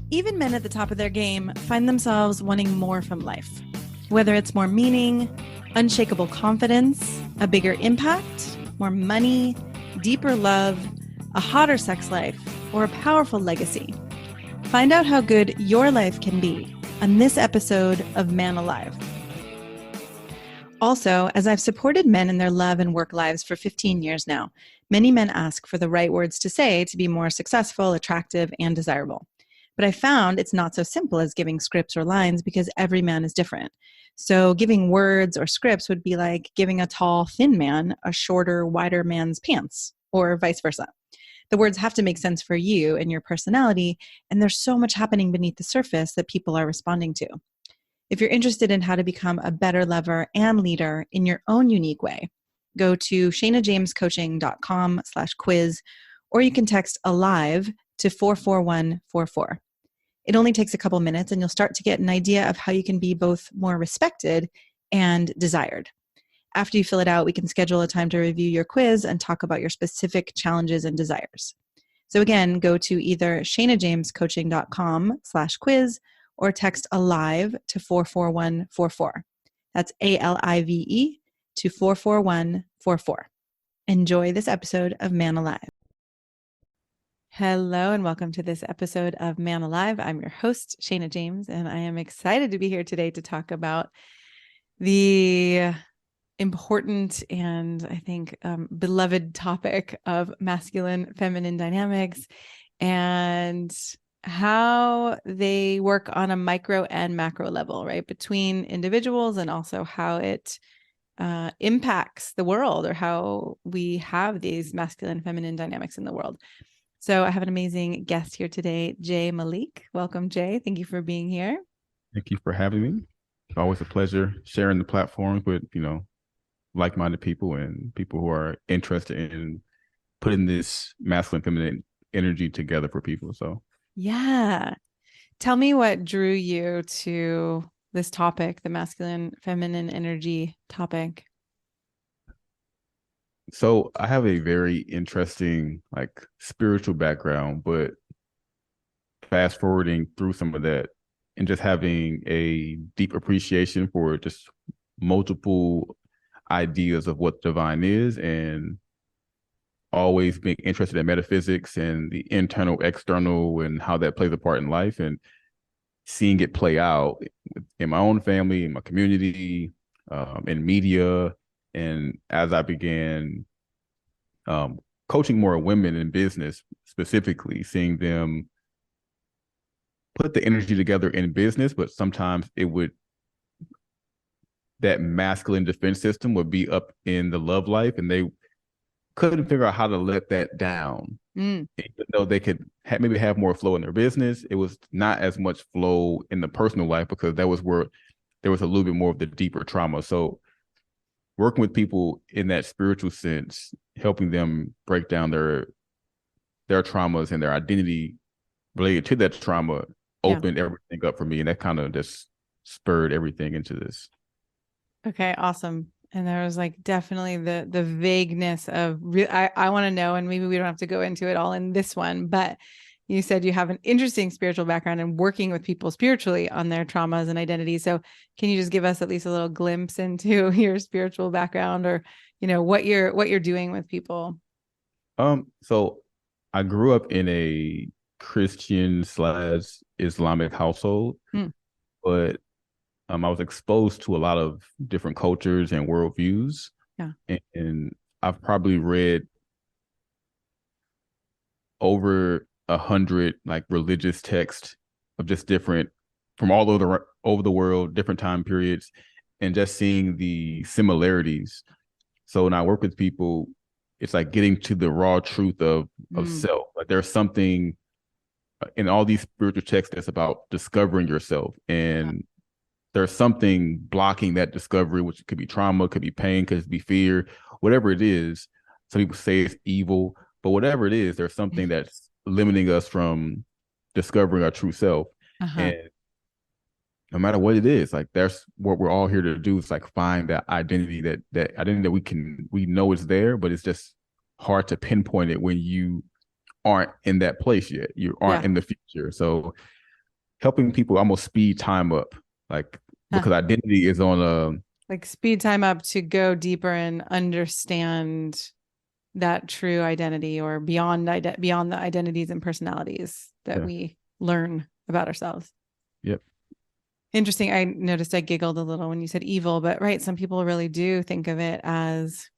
Even men at the top of their game find themselves wanting more from life. Whether it's more meaning, unshakable confidence, a bigger impact, more money, deeper love, a hotter sex life, or a powerful legacy. Find out how good your life can be on this episode of Man Alive. Also, as I've supported men in their love and work lives for 15 years now, many men ask for the right words to say to be more successful, attractive, and desirable. But I found it's not so simple as giving scripts or lines because every man is different. So giving words or scripts would be like giving a tall, thin man a shorter, wider man's pants, or vice versa. The words have to make sense for you and your personality, and there's so much happening beneath the surface that people are responding to. If you're interested in how to become a better lover and leader in your own unique way, go to shanajamescoaching.com/quiz, or you can text ALIVE to 44144. It only takes a couple minutes and you'll start to get an idea of how you can be both more respected and desired. After you fill it out, we can schedule a time to review your quiz and talk about your specific challenges and desires. So again, go to either shanajamescoaching.com/quiz or text ALIVE to 44144. That's ALIVE to 44144. Enjoy this episode of Man Alive. Hello and welcome to this episode of Man Alive. I'm your host, Shana James, and I am excited to be here today to talk about the important and I think beloved topic of masculine feminine dynamics and how they work on a micro and macro level, right? Between individuals, and also how it impacts the world, or how we have these masculine feminine dynamics in the world. So I have an amazing guest here today, Jay Malik. Welcome, Jay. Thank you for being here. Thank you for having me. It's always a pleasure sharing the platforms with, like-minded people and people who are interested in putting this masculine feminine energy together for people. So yeah. Tell me what drew you to this topic, the masculine feminine energy topic. So I have a very interesting spiritual background, but fast forwarding through some of that and just having a deep appreciation for just multiple ideas of what divine is, and always being interested in metaphysics and the internal, external, and how that plays a part in life, and seeing it play out in my own family, in my community, in media. And as I began coaching more women in business, specifically seeing them put the energy together in business, but sometimes that masculine defense system would be up in the love life, and they couldn't figure out how to let that down. Even though they could maybe have more flow in their business, it was not as much flow in the personal life, because that was where there was a little bit more of the deeper trauma. So working with people in that spiritual sense, helping them break down their traumas and their identity related to that trauma, opened everything up for me. And that kind of just spurred everything into this. Okay, awesome. And there was definitely the vagueness of I want to know, and maybe we don't have to go into it all in this one, but you said you have an interesting spiritual background and working with people spiritually on their traumas and identities. So can you just give us at least a little glimpse into your spiritual background, or what you're doing with people? So I grew up in a Christian/Islamic household, but I was exposed to a lot of different cultures and worldviews. Yeah. And I've probably read over 100 religious texts of just different, from all over the world, different time periods, and just seeing the similarities. So when I work with people, it's like getting to the raw truth of self. There's something in all these spiritual texts that's about discovering yourself, and there's something blocking that discovery, which could be trauma, could be pain, could be fear, whatever it is. Some people say it's evil, but whatever it is, there's something that's limiting us from discovering our true self. And no matter what it is, that's what we're all here to do, is find that identity, that identity that we know is there, but it's just hard to pinpoint it when you aren't in that place yet. You aren't in the future. So helping people almost speed time up, like Huh. because identity is on a Like speed time up to go deeper and understand that true identity, or beyond the identities and personalities that yeah, we learn about ourselves. yep. Interesting. I noticed I giggled a little when you said evil, but right, some people really do think of it as,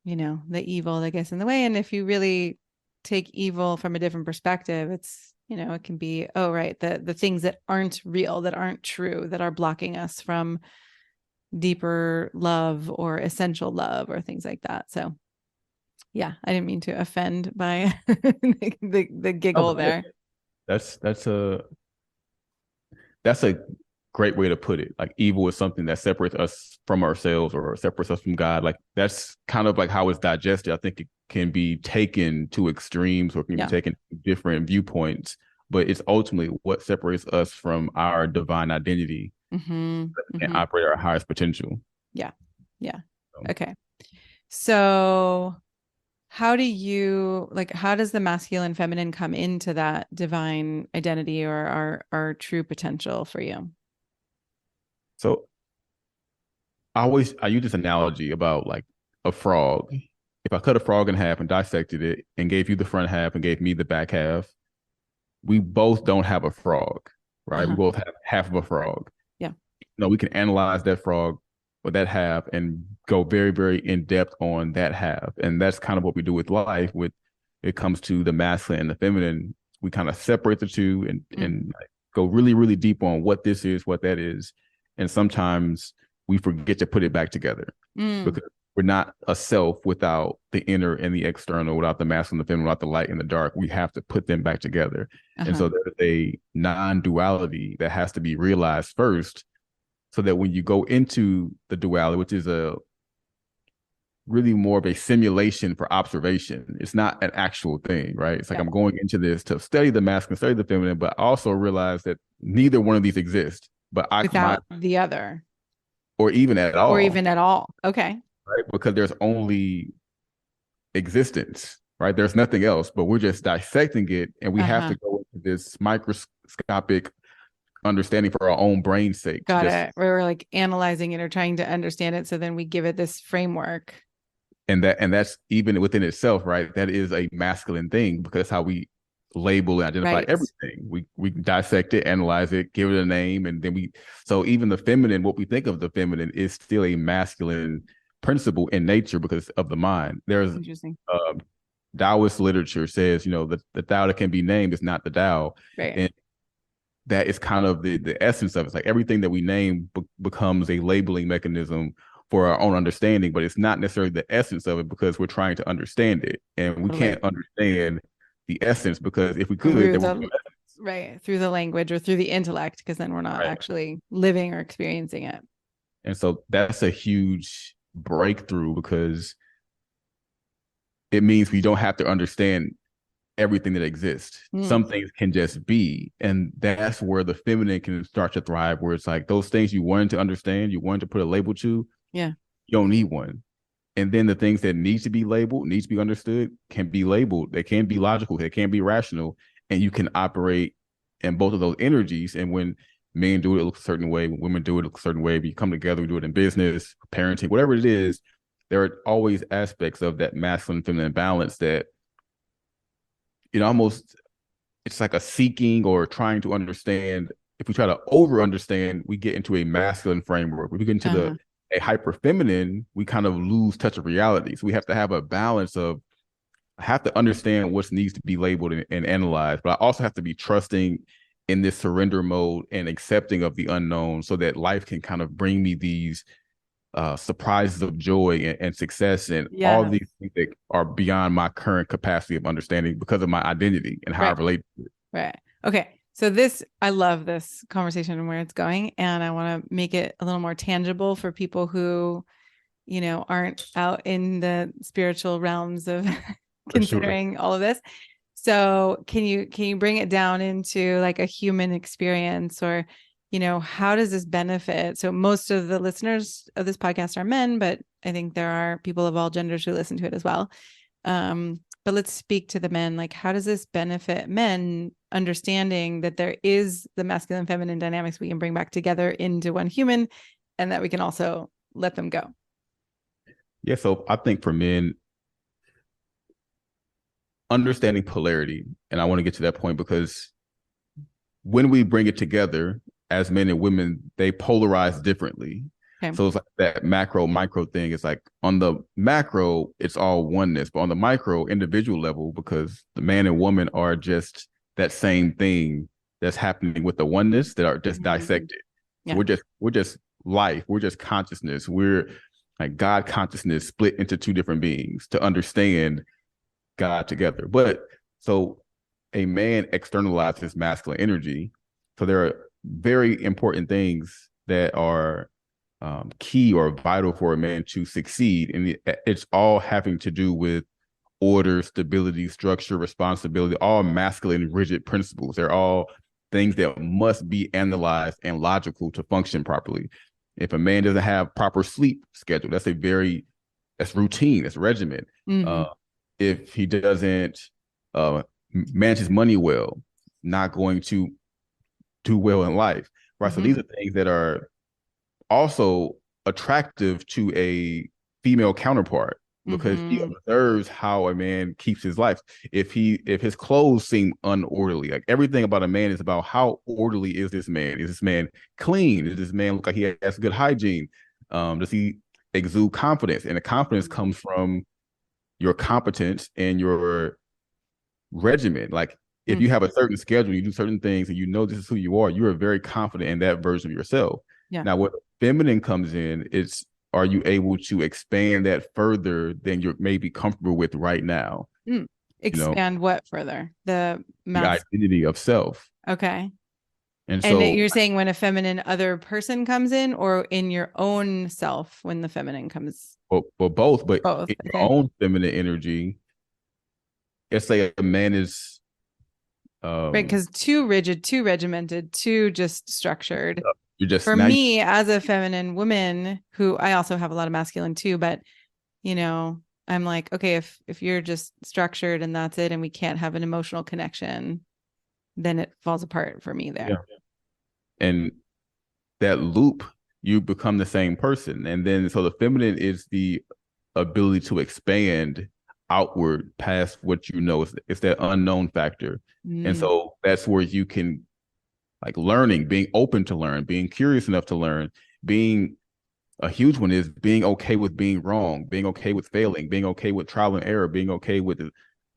the evil that gets in the way. And if you really take evil from a different perspective, it's, it can be, oh, right, the things that aren't real, that aren't true, that are blocking us from deeper love or essential love or things like that. So yeah, I didn't mean to offend by the Oh, giggle but yeah, there. that's a great way to put it. Like evil is something that separates us from ourselves or separates us from God. Like that's kind of like how it's digested. I think it can be taken to extremes or can be Yeah. taken to different viewpoints, but it's ultimately what separates us from our divine identity Mm-hmm. and Mm-hmm. operate our highest potential. Yeah. Yeah. So, Okay. So how does the masculine feminine come into that divine identity or our true potential for you? so I use this analogy about like a frog. If I cut a frog in half and dissected it and gave you the front half and gave me the back half, we both don't have a frog, right? We Uh-huh. both have half of a frog. Yeah. No, we can analyze that frog or that half and go very, very in depth on that half. And that's kind of what we do with life. With it comes to the masculine and the feminine, we kind of separate the two and Mm. like, go really, really deep on what this is, what that is. And sometimes we forget to put it back together Mm. because we're not a self without the inner and the external, without the masculine and the feminine, without the light and the dark. We have to put them back together. And Uh-huh. so there's a non-duality that has to be realized first, so that when you go into the duality, which is a really more of a simulation for observation, it's not an actual thing, right? It's like Yeah. I'm going into this to study the masculine, study the feminine, but also realize that neither one of these exist, but Without the other, or even at or all, even at all. Okay. right? Because there's only existence, right? There's nothing else, but we're just dissecting it, and we have to Uh-huh. go into this microscopic understanding for our own brain's sake to Got just it. We're like analyzing it or trying to understand it. So then we give it this framework. and that's even within itself, right? That is a masculine thing because that's how we label and identify Right. everything. We dissect it, analyze it, give it a name, and then so even the feminine, what we think of the feminine is still a masculine principle in nature because of the mind. There's Interesting. Taoist literature says, the Tao that can be named is not the Tao. Right. And that is kind of the essence of it. It's like everything that we name becomes a labeling mechanism for our own understanding, but it's not necessarily the essence of it because we're trying to understand it. And we Totally. can't understand the essence because if we could, Through there would be the no essence. right, through the language or through the intellect, because then we're not Right. actually living or experiencing it. And so that's a huge breakthrough because it means we don't have to understand everything that exists. Mm. Some things can just be. And that's where the feminine can start to thrive, where it's like those things you wanted to understand, you wanted to put a label to, Yeah. you don't need one. And then the things that need to be labeled, need to be understood, can be labeled. They can be logical, they can be rational, and you can operate in both of those energies. And when men do it, it looks a certain way. When women do it, it looks a certain way. We come together, we do it in business, parenting, whatever it is. There are always aspects of that masculine feminine balance that almost it's like a seeking or trying to understand. If we try to over understand, we get into a masculine framework. If we get into Uh-huh. a hyper feminine, we kind of lose touch of reality. So we have to have a balance of I have to understand what needs to be labeled and analyzed, but I also have to be trusting in this surrender mode and accepting of the unknown so that life can kind of bring me these surprises of joy and success and all Yes. these things that are beyond my current capacity of understanding because of my identity and how I Right. relate to it. Right. Okay. So I love this conversation and where it's going. And I want to make it a little more tangible for people who, aren't out in the spiritual realms of For sure. considering all of this. So can you bring it down into like a human experience, or, how does this benefit? So most of the listeners of this podcast are men, but I think there are people of all genders who listen to it as well. But let's speak to the men. Like, how does this benefit men understanding that there is the masculine feminine dynamics we can bring back together into one human, and that we can also let them go? Yeah, so I think for men, understanding polarity, and I want to get to that point because when we bring it together as men and women, they polarize differently. Okay. So it's like that macro micro thing. It's like on the macro, it's all oneness, but on the micro individual level, because the man and woman are just that same thing that's happening with the oneness that are just dissected. So Yeah. we're just life. We're just consciousness. We're like God consciousness split into two different beings to understand God together. But so a man externalizes masculine energy. So there are very important things that are key or vital for a man to succeed. And it's all having to do with order, stability, structure, responsibility, all masculine rigid principles. They're all things that must be analyzed and logical to function properly. If a man doesn't have proper sleep schedule, that's routine, that's regimen. Mm-hmm. If he doesn't manage his money well, not going to do well in life, right? So these are things that are also attractive to a female counterpart because he observes how a man keeps his life. If his clothes seem unorderly, like everything about a man is about how orderly is this man? Is this man clean? Does this man look like he has good hygiene? Does he exude confidence? And the confidence comes from your competence and your regimen. Like if you have a certain schedule, you do certain things, and you know this is who you are very confident in that version of yourself. Yeah. Now, what feminine comes in, it's are you able to expand that further than you're maybe comfortable with right now? Expand what further? The identity of self. Okay. And And so you're saying when a feminine other person comes in, or in your own self when the feminine comes? well, both, but Both. in your Okay. own feminine energy, let's say a man is Right. Because too rigid, too regimented, too just structured. you're just For now me, as a feminine woman, who I also have a lot of masculine too, but I'm like, okay, if you're just structured and that's it, and we can't have an emotional connection, then it falls apart for me there. yeah. And that loop, you become the same person. And then so the feminine is the ability to expand outward past what you know. It's that unknown factor. And so that's where you can like learning, being open to learn, being curious enough to learn, being a huge one is being okay with being wrong, being okay with failing, being okay with trial and error, being okay with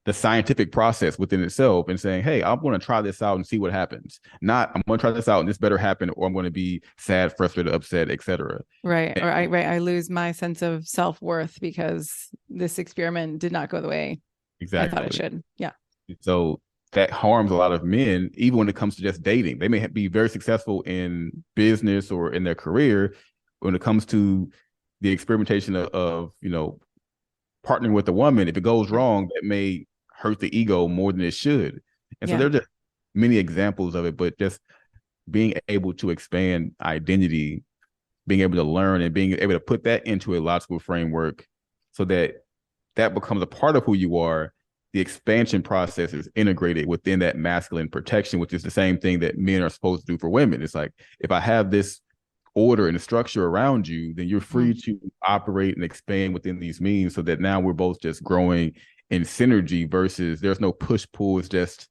the scientific process within itself and saying, hey, I'm going to try this out and see what happens. Not, I'm going to try this out and this better happen, or I'm going to be sad, frustrated, upset, etc. Right. Or I lose my sense of self-worth because this experiment did not go the way I thought it should. Yeah. So that harms a lot of men, even when it comes to just dating. They may be very successful in business or in their career. When it comes to the experimentation of partnering with a woman, if it goes wrong, that may hurt the ego more than it should. And so there are just many examples of it, but just being able to expand identity, being able to learn and being able to put that into a logical framework so that that becomes a part of who you are. The expansion process is integrated within that masculine protection, which is the same thing that men are supposed to do for women. It's like, if I have this order and structure around you, then you're free to operate and expand within these means so that now we're both just growing in synergy versus there's no push pull. It's just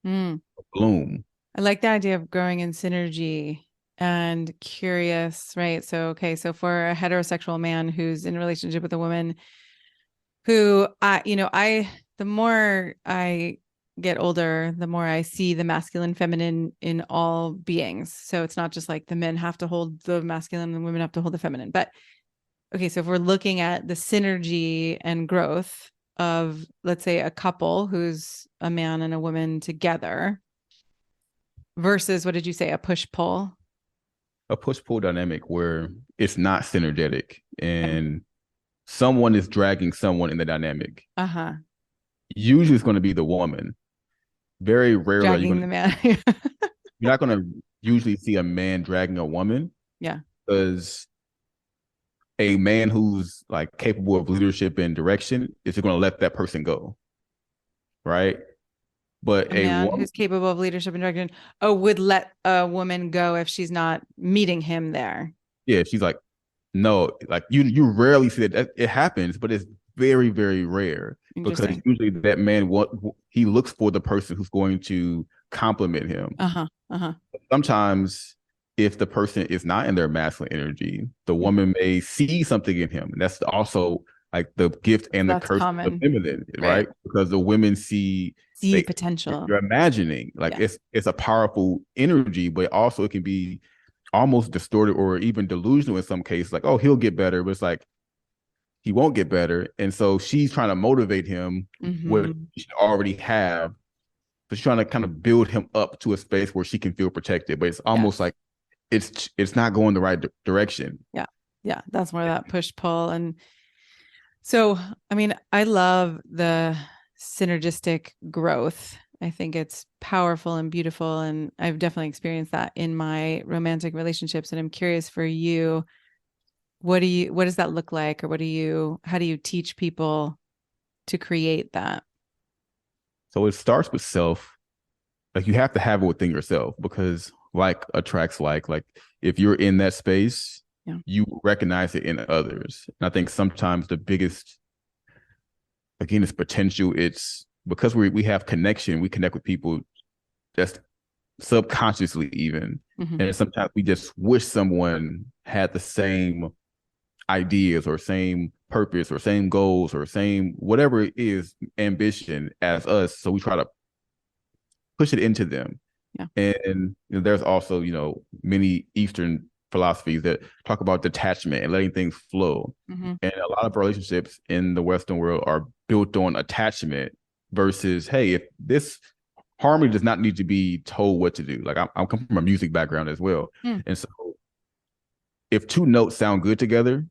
bloom. I like the idea of growing in synergy and curious, right? So, okay, so for a heterosexual man who's in a relationship with a woman who the more I get older, the more I see the masculine, feminine in all beings. So it's not just like the men have to hold the masculine and women have to hold the feminine. But okay, so if we're looking at the synergy and growth of, let's say, a couple who's a man and a woman together versus, what did you say, a push-pull? A push-pull dynamic where it's not synergetic and someone is dragging someone in the dynamic. Usually it's going to be the woman. Very rarely dragging the man. You're not going to usually see a man dragging a woman. Yeah. Because a man who's like capable of leadership and direction is just going to let that person go, right? But A a man woman, who's capable of leadership and direction, oh, would let a woman go if she's not meeting him there. yeah, she's like, no, like you rarely see that. It happens, but it's very, very rare because Interesting. usually that man he looks for the person who's going to compliment him. Uh-huh. Uh-huh. Sometimes if the person is not in their masculine energy, the Yeah. woman may see something in him. And that's also like the gift and the That's curse of the common. feminine, Right. right? Because the women see See they potential. you're imagining like Yeah. it's a powerful energy, but also it can be almost distorted or even delusional in some cases. Like, oh, he'll get better, but it's like he won't get better. And so she's trying to motivate him what Mm-hmm. she already have. So she's trying to kind of build him up to a space where she can feel protected. But it's almost Yes. like it's not going the right direction. Yeah. Yeah. That's more that push pull. And so, I mean, I love the synergistic growth. I think it's powerful and beautiful. And I've definitely experienced that in my romantic relationships. And I'm curious for you, what does that look like? Or how do you teach people to create that? So it starts with self. Like you have to have it within yourself because like attracts like if you're in that space, Yeah. you recognize it in others. And I think sometimes the biggest again is potential. It's because we have connection, we connect with people just subconsciously even. Mm-hmm. And sometimes we just wish someone had the same ideas or same purpose or same goals or same whatever it is ambition as us. So we try to push it into them. Yeah. And there's also, many Eastern philosophies that talk about detachment and letting things flow. Mm-hmm. And a lot of relationships in the Western world are built on attachment versus, hey, if this harmony does not need to be told what to do. Like I'm coming from a music background as well. Mm. And so if two notes sound good together,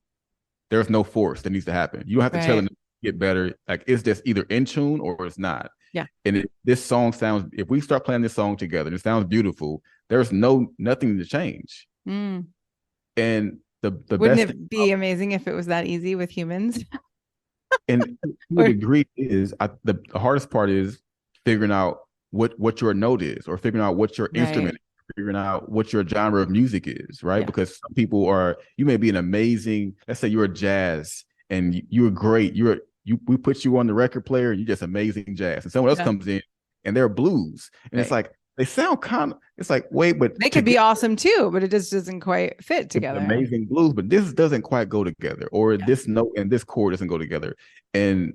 there's no force that needs to happen. You don't have to tell Right. them to get better. Like it's just either in tune or it's not. Yeah. And this song sounds, if we start playing this song together, it sounds beautiful. There's nothing to change. Mm. And the Wouldn't best thing it be about, amazing if it was that easy with humans? and to a Or degree is the hardest part is figuring out what your note is or figuring out what your instrument right. is, figuring out what your genre of music is, right? Yeah. Because some people you may be an amazing, let's say you're a jazz and you're great. We put you on the record player and you're just amazing jazz. And someone else Yeah. comes in and they're blues. And it's Right. like they sound kind of, it's like, wait, but They could be together awesome too, but it just doesn't quite fit it was together. amazing blues, but this doesn't quite go together, or Yeah. this note and this chord doesn't go together. And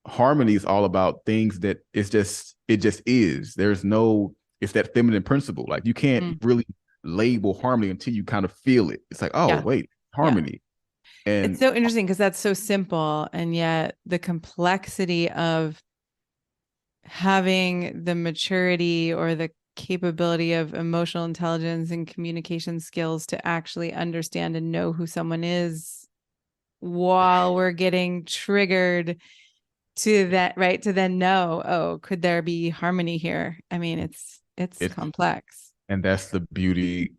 harmony is all about things that it just is. It's that feminine principle. Like you can't Mm. really label harmony until you kind of feel it. It's like, oh, Yeah. wait, Yeah. harmony. It's And so interesting because that's so simple. And yet the complexity of having the maturity or the capability of emotional intelligence and communication skills to actually understand and know who someone is while we're getting triggered to that, right? To then know, oh, could there be harmony here? I mean, it's it's complex. and that's the beauty.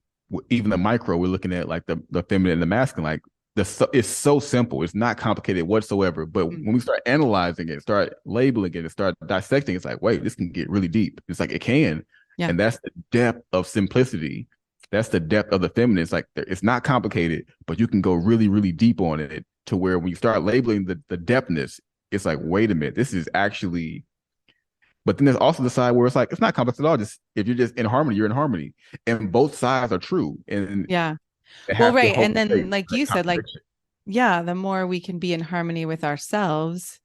Even the micro, we're looking at like the feminine and the masculine. Like it's so simple. It's not complicated whatsoever. But Mm. when we start analyzing it, start labeling it, and start dissecting, it's like, wait, this can get really deep. It's like it can, Yeah. and that's the depth of simplicity. That's the depth of the feminine. It's like it's not complicated, but you can go really, really deep on it to where when you start labeling the depthness, it's like, wait a minute, this is actually. But then there's also the side where it's like it's not complex at all. Just if you're just in harmony, you're in harmony, and both sides are true, and Yeah. they Well, have to right. hold And space then, like for that you said, like, contradiction. yeah, the more we can be in harmony with ourselves,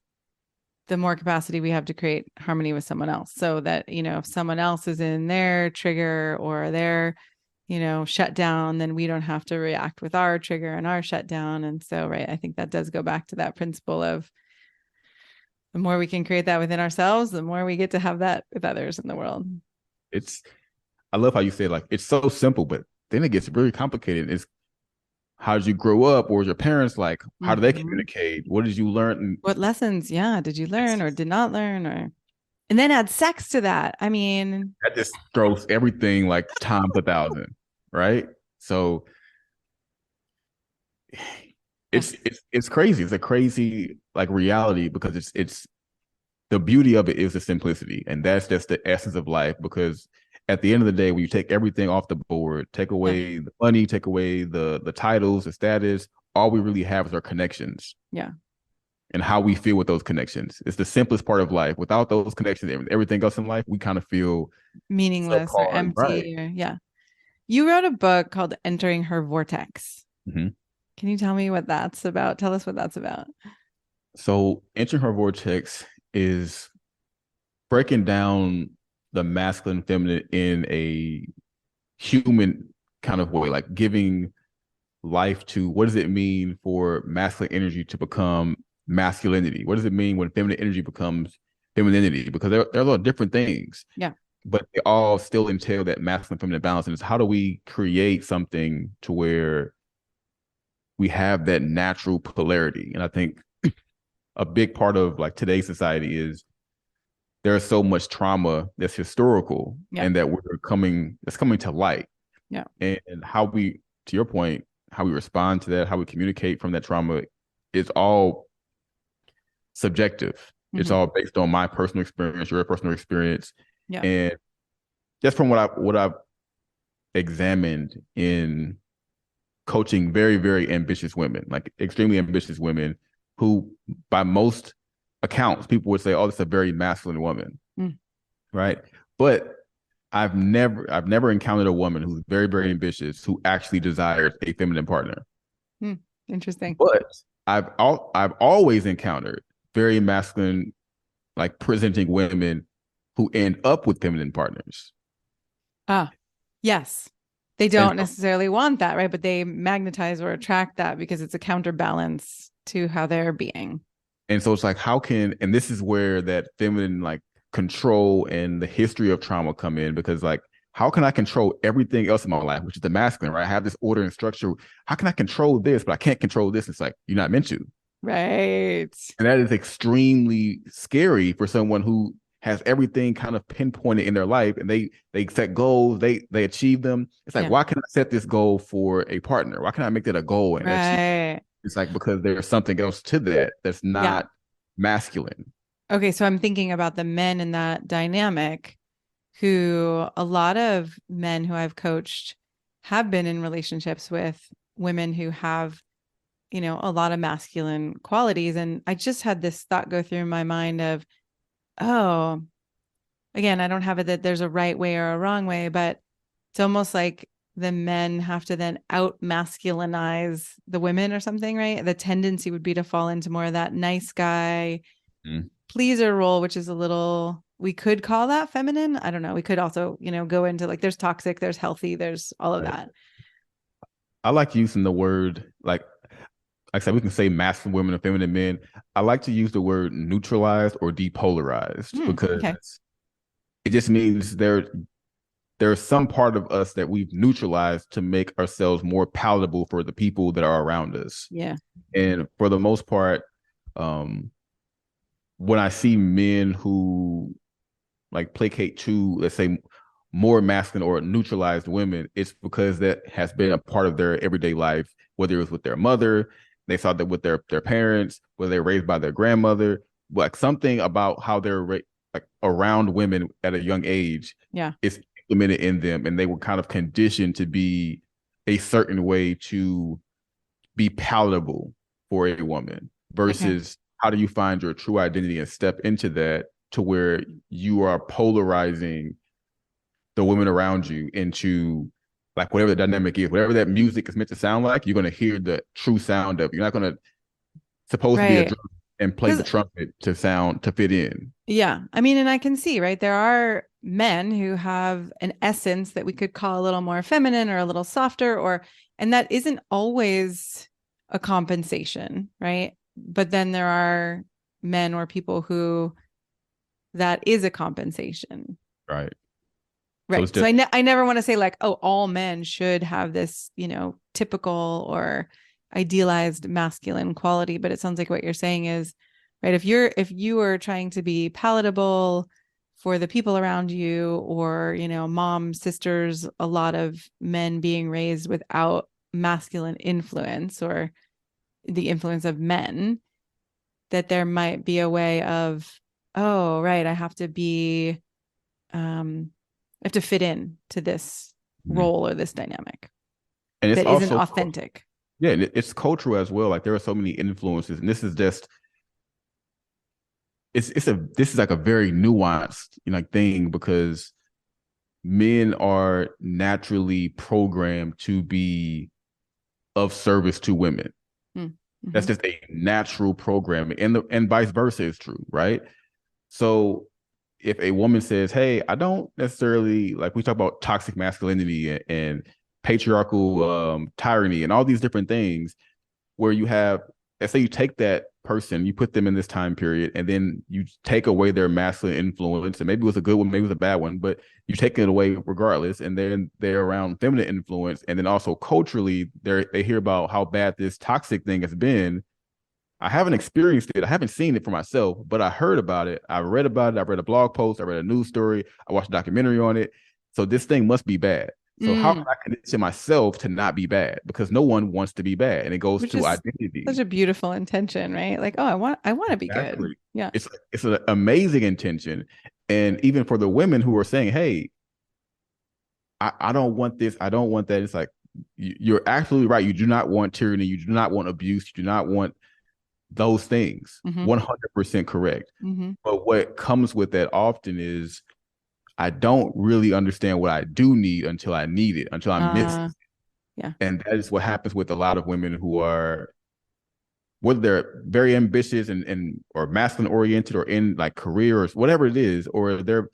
the more capacity we have to create harmony with someone else. So that, if someone else is in their trigger or their, shut down, then we don't have to react with our trigger and our shutdown. And so, right, I think that does go back to that principle of the more we can create that within ourselves, the more we get to have that with others in the world. It's I love how you say like it's so simple, but then it gets very complicated. It's how did you grow up, or was your parents like? How do they Mm-hmm. communicate? What did you learn? And What lessons, yeah, did you learn it's or did not learn, or and then add sex to that? I mean, that just throws everything like times 1,000, right? So it's crazy. It's a crazy like reality because it's the beauty of it is the simplicity, and that's just the essence of life. Because at the end of the day, when you take everything off the board, take Yeah. away the money, take away the titles, the status, all we really have is our connections. Yeah. And how we feel with those connections. It's the simplest part of life. Without those connections, everything else in life, we kind of feel Meaningless or subpar. Right. empty or yeah. You wrote a book called Entering Her Vortex. Mm-hmm. Can you tell me what that's about? Tell us what that's about. So entering her vortex is breaking down the masculine feminine in a human kind of way, like giving life to what does it mean for masculine energy to become masculinity? What does it mean when feminine energy becomes femininity? Because there are a lot of different things. Yeah. But they all still entail that masculine feminine balance. And it's how do we create something to where we have that natural polarity? And I think a big part of like today's society is there's so much trauma that's historical Yeah. and that that's coming to light. Yeah. And how we, to your point, how we respond to that, how we communicate from that trauma, is all subjective. It's Mm-hmm. all based on my personal experience, your personal experience. Yeah. And just from what I've examined in coaching very, very ambitious women, like extremely ambitious women who, by most accounts, people would say, oh, this is a very masculine woman. Mm. Right. But I've never encountered a woman who's very, very ambitious who actually desires a feminine partner. Interesting. But I've always encountered very masculine, like presenting women who end up with feminine partners. Ah, yes. They And don't necessarily want that, right? But they magnetize or attract that because it's a counterbalance to how they're being. And so it's like, and this is where that feminine like control and the history of trauma come in, because like, how can I control everything else in my life, which is the masculine, right? I have this order and structure. How can I control this, but I can't control this? It's like, you're not meant to. Right. And that is extremely scary for someone who has everything kind of pinpointed in their life, and they set goals, they achieve them. It's like, Yeah. why can I set this goal for a partner? Why can I make that a goal and achieve? Right. It's like, because there's something else to that that's Yeah. not masculine. Okay. So I'm thinking about the men in that dynamic who a lot of men who I've coached have been in relationships with women who have, a lot of masculine qualities. And I just had this thought go through my mind of, oh, again, I don't have it that there's a right way or a wrong way, but it's almost like the men have to then out masculinize the women or something, right? The tendency would be to fall into more of that nice guy pleaser role, which is a little, we could call that feminine. I don't know. We could also, go into like there's toxic, there's healthy, there's all of that. I like using the word like I said, we can say masculine women and feminine men. I like to use the word neutralized or depolarized because Okay. it just means there's some part of us that we've neutralized to make ourselves more palatable for the people that are around us. Yeah. And for the most part, when I see men who like placate to, let's say, more masculine or neutralized women, it's because that has been a part of their everyday life, whether it was with their mother, they saw that with their parents, whether they were raised by their grandmother, like something about how they're like around women at a young age, Yeah, is implemented in them, and they were kind of conditioned to be a certain way to be palatable for a woman. Versus, how do you find your true identity and step into that to where you are polarizing the women around you into like whatever the dynamic is, whatever that music is meant to sound like, you're going to hear the true sound of it. You're not going to supposed to be a right. drum and play the trumpet to fit in. Yeah. I mean, and I can see, right? There are men who have an essence that we could call a little more feminine or a little softer, and that isn't always a compensation, right? But then there are men or people who that is a compensation. Right. Right. So I never want to say like, oh, all men should have this, typical or idealized masculine quality. But it sounds like what you're saying is, right, if you are trying to be palatable for the people around you, or, mom, sisters, a lot of men being raised without masculine influence, or the influence of men, that there might be a way of, oh, right, I have to be, I have to fit in to this Mhm. role or this dynamic And it's that isn't also, authentic. yeah, and it's cultural as well. Like there are so many influences, and this is just this is like a very nuanced, like thing, because men are naturally programmed to be of service to women. Mm-hmm. That's just a natural programming, and vice versa is true, right? So if a woman says, "Hey, I don't necessarily like," we talk about toxic masculinity and patriarchal tyranny and all these different things, where you have, let's say you take that person, you put them in this time period, and then you take away their masculine influence, and maybe it was a good one, maybe it was a bad one, but you take it away regardless, and then they're around feminine influence, and then also culturally, they hear about how bad this toxic thing has been. I haven't experienced it. I haven't seen it for myself, but I heard about it. I read about it. I read a blog post. I read a news story. I watched a documentary on it. So this thing must be bad. So how can I condition myself to not be bad? Because no one wants to be bad, and it goes Which to is such identity. a beautiful intention, right? Like, oh, I want to be good. Exactly. Yeah. It's an amazing intention, and even for the women who are saying, "Hey, I don't want this. I don't want that." It's like you're absolutely right. You do not want tyranny. You do not want abuse. You do not want those things. Mm-hmm. 100% correct. Mm-hmm. But what comes with that often is I don't really understand what I do need until I need it, until I miss it. Yeah. And that is what happens with a lot of women who are, whether they're very ambitious and or masculine oriented or in like career or whatever it is, or they're,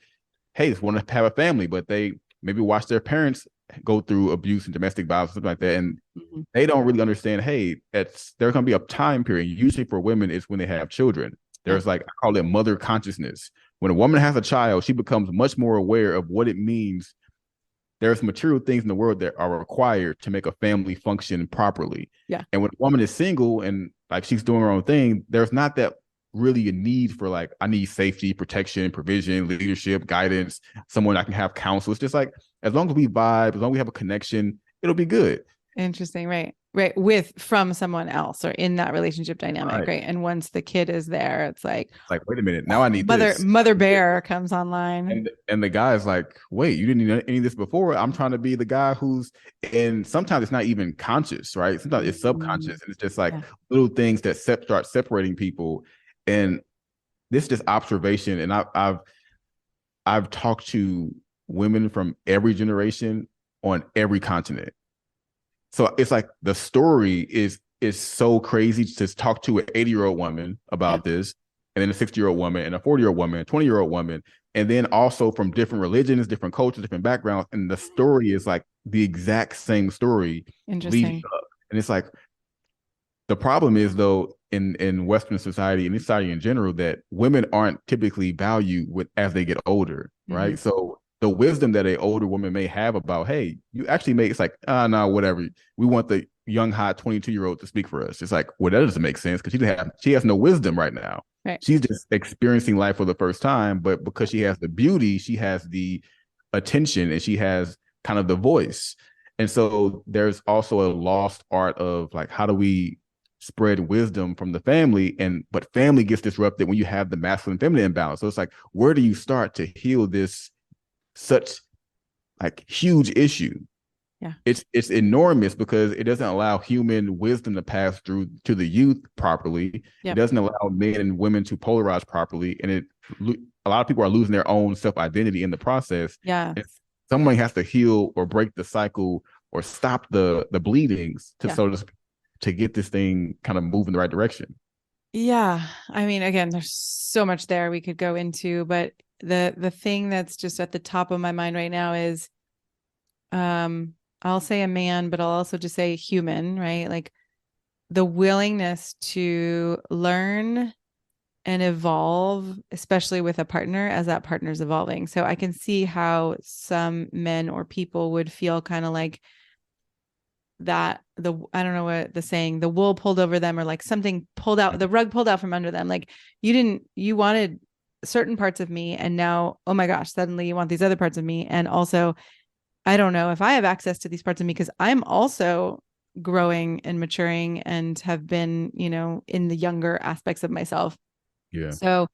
hey, just want to have a family, but they maybe watch their parents go through abuse and domestic violence, something like that. And Mm-hmm. they don't really understand, hey, there's going to be a time period. Usually for women, it's when they have children. Yeah. There's like, I call it mother consciousness. When a woman has a child, she becomes much more aware of what it means. There's material things in the world that are required to make a family function properly. Yeah. And when a woman is single and like she's doing her own thing, there's not that really a need for like, I need safety, protection, provision, leadership, guidance, someone I can have counsel. It's just like, as long as we vibe, as long as we have a connection, it'll be good. Interesting. Right. Right. From someone else or in that relationship dynamic. Right. Right. And once the kid is there, it's like, It's like, wait a minute, now I need this. mother bear comes online. And the guy's like, wait, you didn't need any of this before. I'm trying to be the guy who's, and sometimes it's not even conscious, right? Sometimes it's subconscious, and it's just like little things that start separating people. And this is just observation. And I've talked to women from every generation on every continent. So it's like the story is so crazy to talk to an 80-year-old woman Yeah. about this, and then a 60-year-old woman, and a 40-year-old woman, a 20-year-old woman, and then also from different religions, different cultures, different backgrounds, and the story is like the exact same story leading Interesting. up. And it's like the problem is though in Western society and society in general that women aren't typically valued as they get older, right? Mm-hmm. So the wisdom that a older woman may have about, hey, you actually make it's like, no, whatever. We want the young, hot 22-year-old to speak for us. It's like, well, that doesn't make sense because she has no wisdom right now. Right. She's just experiencing life for the first time, but because she has the beauty, she has the attention and she has kind of the voice. And so there's also a lost art of like, how do we spread wisdom from the family, but family gets disrupted when you have the masculine feminine imbalance. So it's like, where do you start to heal this such like huge issue? Yeah. It's enormous because it doesn't allow human wisdom to pass through to the youth properly. Yep. It doesn't allow men and women to polarize properly, and a lot of people are losing their own self-identity in the process. Yeah. Someone has to heal or break the cycle or stop the bleedings to get this thing kind of move in the right direction. Yeah. I mean, again, there's so much there we could go into, but the thing that's just at the top of my mind right now is I'll say a man, but I'll also just say human, right? Like the willingness to learn and evolve, especially with a partner as that partner's evolving. So I can see how some men or people would feel kind of like that I don't know what the saying, the wool pulled over them, or like something pulled out, the rug pulled out from under them. Like you wanted certain parts of me, and now, oh my gosh, suddenly you want these other parts of me. And also, I don't know if I have access to these parts of me because I'm also growing and maturing and have been, in the younger aspects of myself. Yeah. So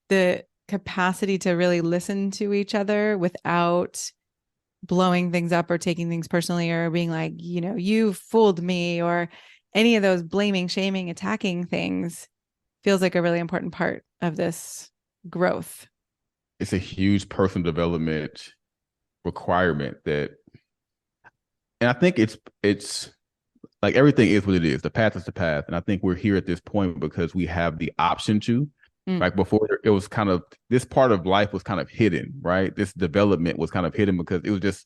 the capacity to really listen to each other without blowing things up or taking things personally or being like, you fooled me, or any of those blaming, shaming, attacking things feels like a really important part of this growth. It's a huge personal development requirement and I think it's like everything is what it is. The path is the path. And I think we're here at this point because we have the option to. Like before, it was kind of, this part of life was kind of hidden, right? This development was kind of hidden because it was just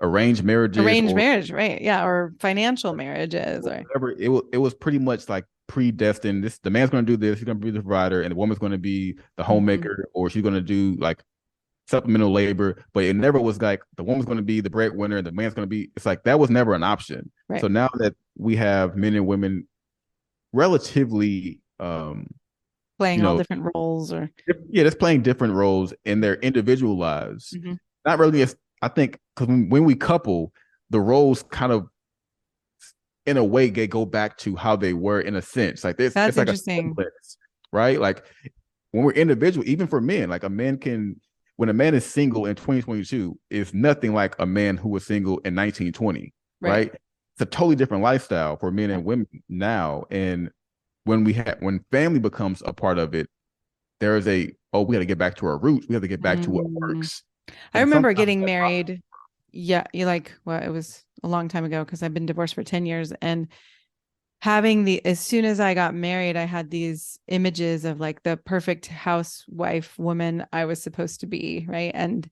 arranged marriages Arranged marriage, right? Yeah, or financial marriages, or whatever. It was pretty much like predestined. The man's going to do this. He's going to be the provider, and the woman's going to be the homemaker, or she's going to do like supplemental labor. But it never was like the woman's going to be the breadwinner and the man's going to be. It's like that was never an option. right. So now that we have men and women relatively, playing all different roles, or just playing different roles in their individual lives. Not really as, I think, because when we couple, the roles kind of in a way they go back to how they were in a sense. Like this, that's it's like interesting. A complex, right? Like when we're individual, even for men, like when a man is single in 2022 is nothing like a man who was single in 1920, right? It's a totally different lifestyle for men and women now. And when family becomes a part of it, there is we got to get back to our roots. We have to get back to what works. I remember getting married. Yeah, it was a long time ago because I've been divorced for 10 years, and as soon as I got married, I had these images of like the perfect housewife woman I was supposed to be, right? And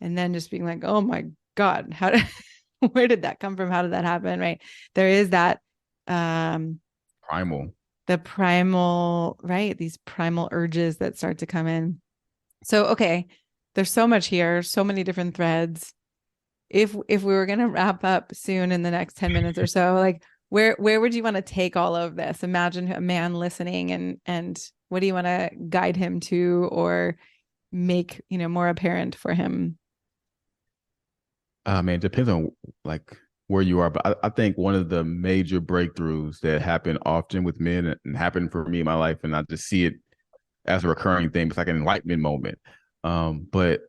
then just being like, oh my God, where did that come from? How did that happen? Right. There is that primal. The primal, right? These primal urges that start to come in. So, okay, there's so much here, so many different threads. If we were going to wrap up soon in the next 10 minutes or so, like where would you want to take all of this? Imagine a man listening, and what do you want to guide him to or make, more apparent for him? Man, it depends on like where you are. But I think one of the major breakthroughs that happen often with men and happen for me in my life, and I just see it as a recurring thing, it's like an enlightenment moment. But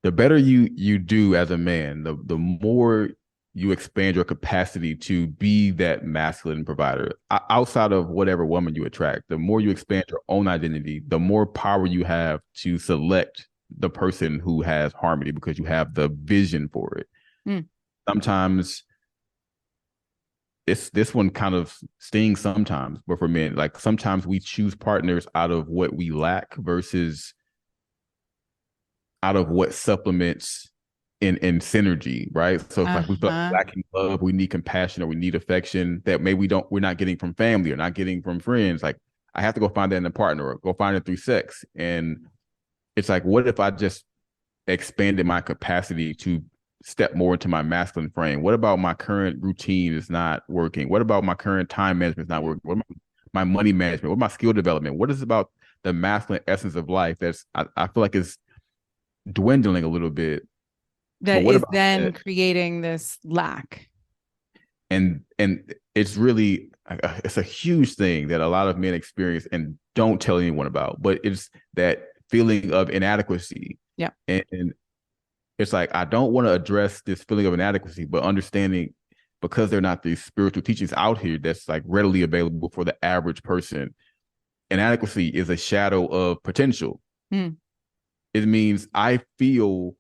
the better you do as a man, the more you expand your capacity to be that masculine provider outside of whatever woman you attract. The more you expand your own identity, the more power you have to select the person who has harmony because you have the vision for it. Sometimes this one kind of stings sometimes, but for men, like sometimes we choose partners out of what we lack versus out of what supplements in synergy, right? So it's like we feel like lacking love, we need compassion, or we need affection that maybe we're not getting from family or not getting from friends. Like I have to go find that in a partner or go find it through sex. And it's like, what if I just expanded my capacity to step more into my masculine frame? What about my current routine is not working? What about my current time management is not working? What about my money management? What about my skill development? What is about the masculine essence of life I feel like is dwindling a little bit? That is then creating this lack. And it's really, it's a huge thing that a lot of men experience and don't tell anyone about, but it's that feeling of inadequacy. Yeah. And it's like, I don't want to address this feeling of inadequacy, but understanding because there are not these spiritual teachings out here that's like readily available for the average person, inadequacy is a shadow of potential. It means I feel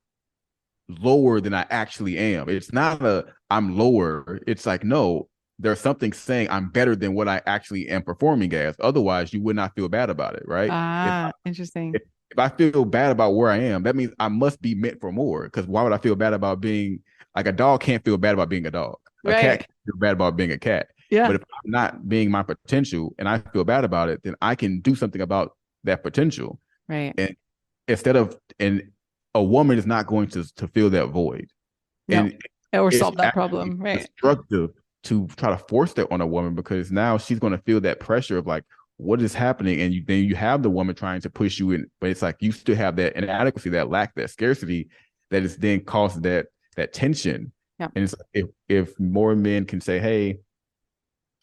lower than I actually am. It's not I'm lower. It's like, no, there's something saying I'm better than what I actually am performing as. Otherwise, you would not feel bad about it, right? Interesting. If I feel bad about where I am, that means I must be meant for more. Because why would I feel bad about being like a dog can't feel bad about being a dog. A cat can't feel bad about being a cat. Yeah. But if I'm not being my potential and I feel bad about it, then I can do something about that potential. Right. And a woman is not going to fill that void. No. Or solve that problem. Right. Destructive to try to force that on a woman because now she's going to feel that pressure of like, what is happening? And then you have the woman trying to push you in, but it's like you still have that inadequacy, that lack, that scarcity that is then causing that tension. Yeah. And it's if more men can say, hey,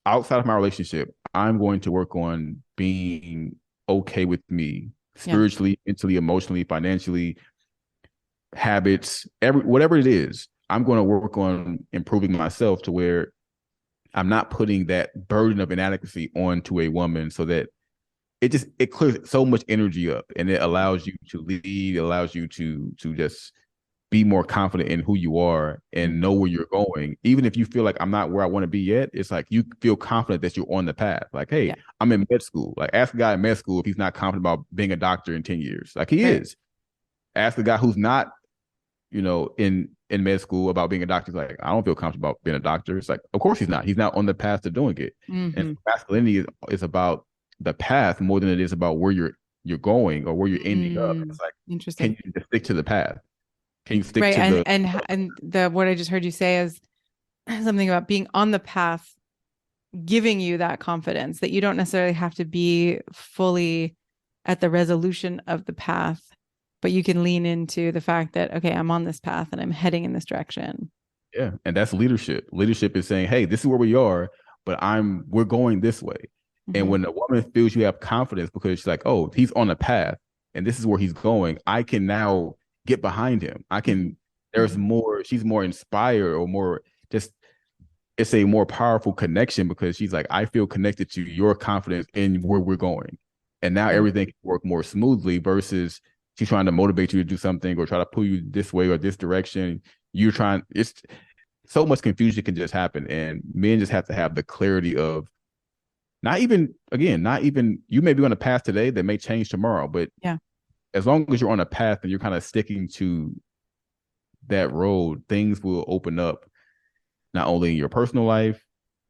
outside of my relationship, I'm going to work on being okay with me Yeah. spiritually, mentally, emotionally, financially, habits, whatever it is. I'm going to work on improving myself to where I'm not putting that burden of inadequacy onto a woman, so that it clears so much energy up, and it allows you to lead, it allows you to just be more confident in who you are and know where you're going. Even if you feel like I'm not where I want to be yet, it's like you feel confident that you're on the path. Like, hey, Yeah. I'm in med school. Like, ask a guy in med school if he's not confident about being a doctor in 10 years. Like, he Right. is. Ask a guy who's not, in med school about being a doctor. He's like, I don't feel comfortable about being a doctor. It's like, of course he's not. He's not on the path to doing it. And masculinity is about the path more than it is about where you're going or where you're ending up. It's like, can Interesting. you just stick to the path? Can you stick Right. to And the the what I just heard you say is something about being on the path, giving you that confidence that you don't necessarily have to be fully at the resolution of the path, but you can lean into the fact that, okay, I'm on this path and I'm heading in this direction. Yeah, and that's leadership. Leadership is saying, "Hey, this is where we are, but we're going this way." And when a woman feels you have confidence because she's like, "Oh, he's on a path, and this is where he's going," I can now get behind him. I can. There's more. She's more inspired, or more just. It's a more powerful connection because she's like, I feel connected to your confidence in where we're going, and now Yeah. everything can work more smoothly. Versus she's trying to motivate you to do something or try to pull you this way or this direction. You're trying. It's so much confusion can just happen, and men just have to have the clarity of not even you may be on a path today that may change tomorrow, but Yeah. as long as you're on a path and you're kind of sticking to that road, things will open up not only in your personal life,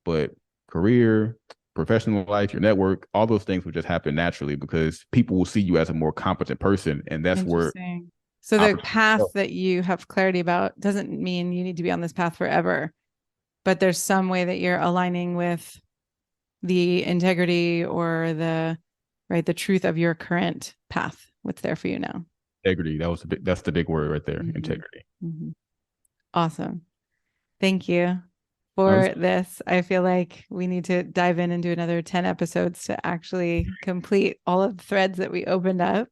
but career, professional life, your network. All those things will just happen naturally because people will see you as a more competent person, and that's where Interesting. So the opportunity. path that you have clarity about doesn't mean you need to be on this path forever, but there's some way that you're aligning with the integrity or the truth of your current path, what's there for you now. Integrity. That's the big word right there. Mm-hmm. Integrity. Mm-hmm. Awesome. Thank you No, for this. I feel like we need to dive in and do another 10 episodes to actually complete all of the threads that we opened up.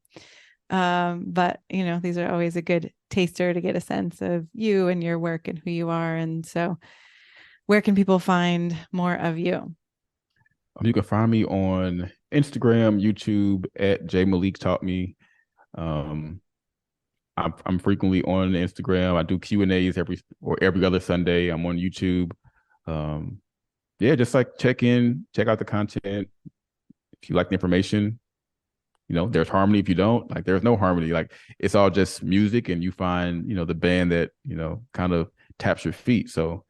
But these are always a good taster to get a sense of you and your work and who you are. And so where can people find more of you? you can find me on Instagram, YouTube at J Malik Taught Me. Um, I'm frequently on Instagram. I do Q&As every other Sunday. I'm on YouTube. Um, yeah, just like check out the content. If you like the information, there's harmony. If you don't, like, there's no harmony. Like, it's all just music, and you find, the band that, kind of taps your feet. So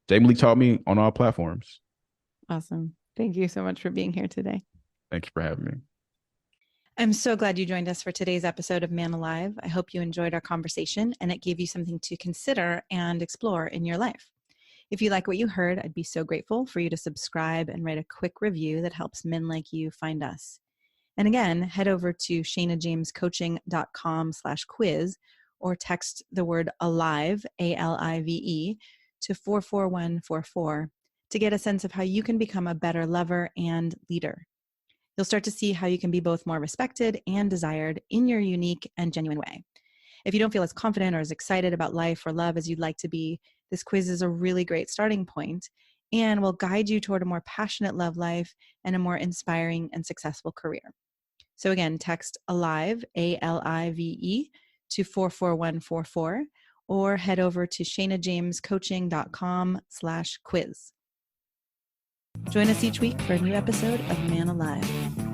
J Malik Taught Me on all platforms. Awesome. Thank you so much for being here today. Thank you for having me. I'm so glad you joined us for today's episode of Man Alive. I hope you enjoyed our conversation and it gave you something to consider and explore in your life. If you like what you heard, I'd be so grateful for you to subscribe and write a quick review that helps men like you find us. And again, head over to shanajamescoaching.com/quiz or text the word ALIVE, ALIVE, to 44144 to get a sense of how you can become a better lover and leader. You'll start to see how you can be both more respected and desired in your unique and genuine way. If you don't feel as confident or as excited about life or love as you'd like to be, this quiz is a really great starting point and will guide you toward a more passionate love life and a more inspiring and successful career. So again, text ALIVE, ALIVE, to 44144 or head over to shanajamescoaching.com/quiz. Join us each week for a new episode of Man Alive.